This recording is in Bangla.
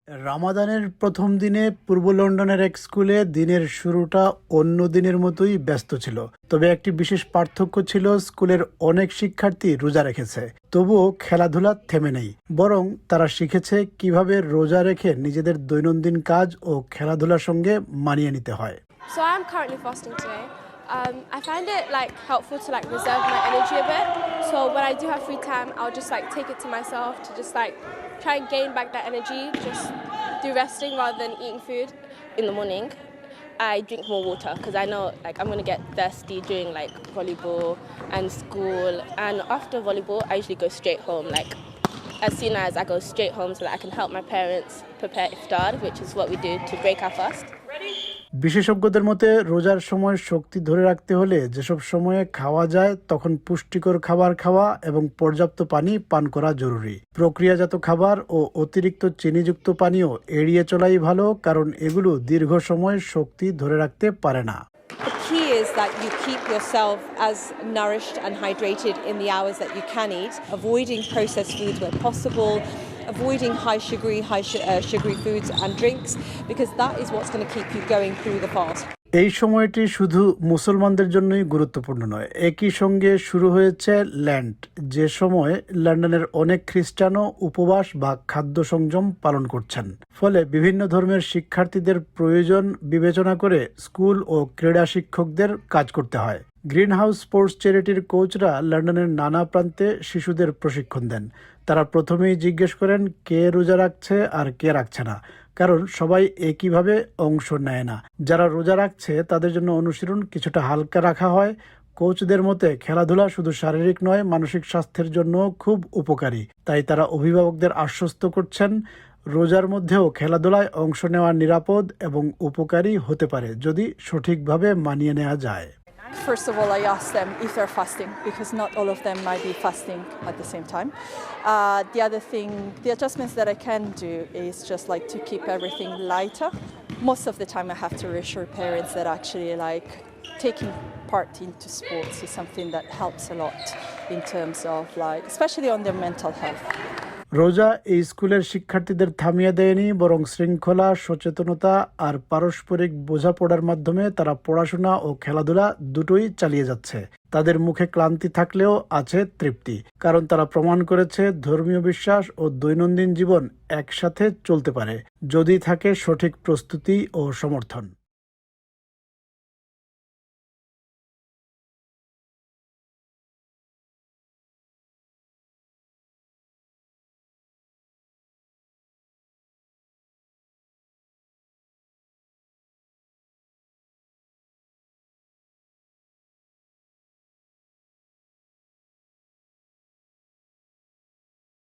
রামাদানের প্রথম দিনে পূর্ব লন্ডনের এক স্কুলে দিনের শুরুটা অন্য দিনের মতোই ব্যস্ত ছিল। তবে একটি বিশেষ পার্থক্য ছিল, স্কুলের অনেক শিক্ষার্থী রোজা রেখেছে, তবুও খেলাধুলা থেমে নেই। বরং তারা শিখেছে কিভাবে রোজা রেখে নিজেদের দৈনন্দিন কাজ ও খেলাধুলার সঙ্গে মানিয়ে নিতে হয়। So I'm currently fasting today. I find it helpful to reserve my energy a bit. So when I do have free time, I'll just take it to myself to just try and gain back that energy. Just do resting rather than eating food. In the morning, I drink more water because I know I'm gonna get thirsty during volleyball and school. And after volleyball, I usually go straight home. As soon as I go straight home so that I can help my parents prepare iftar, which is what we do to break our fast. বিশেষজ্ঞদের মতে রোজার সময় শক্তি ধরে রাখতে হলে যেসব সময়ে খাওয়া যায় তখন পুষ্টিকর খাবার খাওয়া এবং পর্যাপ্ত পানি পান করা জরুরি। প্রক্রিয়াজাত খাবার ও অতিরিক্ত চিনিযুক্ত পানীয় এড়িয়ে চলাই ভালো, কারণ এগুলো দীর্ঘ সময় শক্তি ধরে রাখতে পারে না। The key is that you keep yourself as nourished and hydrated in the hours that you can eat, avoiding processed foods where possible, avoiding sugary foods and drinks, because that is what's going to keep you going through the fast. এই সময়টি শুধু মুসলমানদের জন্যই গুরুত্বপূর্ণ নয়, একই সঙ্গে শুরু হয়েছে ল্যান্ট, যে সময় লন্ডনের অনেক খ্রিস্টানও উপবাস বা খাদ্য সংযম পালন করছেন। ফলে বিভিন্ন ধর্মের শিক্ষার্থীদের প্রয়োজন বিবেচনা করে স্কুল ও ক্রীড়া শিক্ষকদের কাজ করতে হয়। গ্রিন হাউস স্পোর্টস চ্যারিটির কোচরা লন্ডনের নানা প্রান্তে শিশুদের প্রশিক্ষণ দেন। তারা প্রথমেই জিজ্ঞেস করেন কে রোজা রাখছে আর কে রাখছে না, কারণ সবাই একইভাবে অংশ নেয় না। যারা রোজা রাখছে তাদের জন্য অনুশীলন কিছুটা হালকা রাখা হয়। কোচদের মতে খেলাধুলা শুধু শারীরিক নয়, মানসিক স্বাস্থ্যের জন্য খুব উপকারী। তাই তারা অভিভাবকদের আশ্বস্ত করছেন রোজার মধ্যেও খেলাধুলায় অংশ নেওয়া নিরাপদ এবং উপকারী হতে পারে যদি সঠিকভাবে মানিয়ে নেওয়া যায়। First of all, I ask them if they're fasting, because not all of them might be fasting at the same time. The other thing, the adjustments that I can do is just to keep everything lighter. Most of the time I have to reassure parents that actually taking part into sports is something that helps a lot in terms of especially on their mental health. রোজা এই স্কুলের শিক্ষার্থীদের থামিয়ে দেয়নি, বরং শৃঙ্খলা, সচেতনতা আর পারস্পরিক বোঝাপড়ার মাধ্যমে তারা পড়াশোনা ও খেলাধুলা দুটোই চালিয়ে যাচ্ছে। তাদের মুখে ক্লান্তি থাকলেও আছে তৃপ্তি, কারণ তারা প্রমাণ করেছে ধর্মীয় বিশ্বাস ও দৈনন্দিন জীবন একসাথে চলতে পারে যদি থাকে সঠিক প্রস্তুতি ও সমর্থন।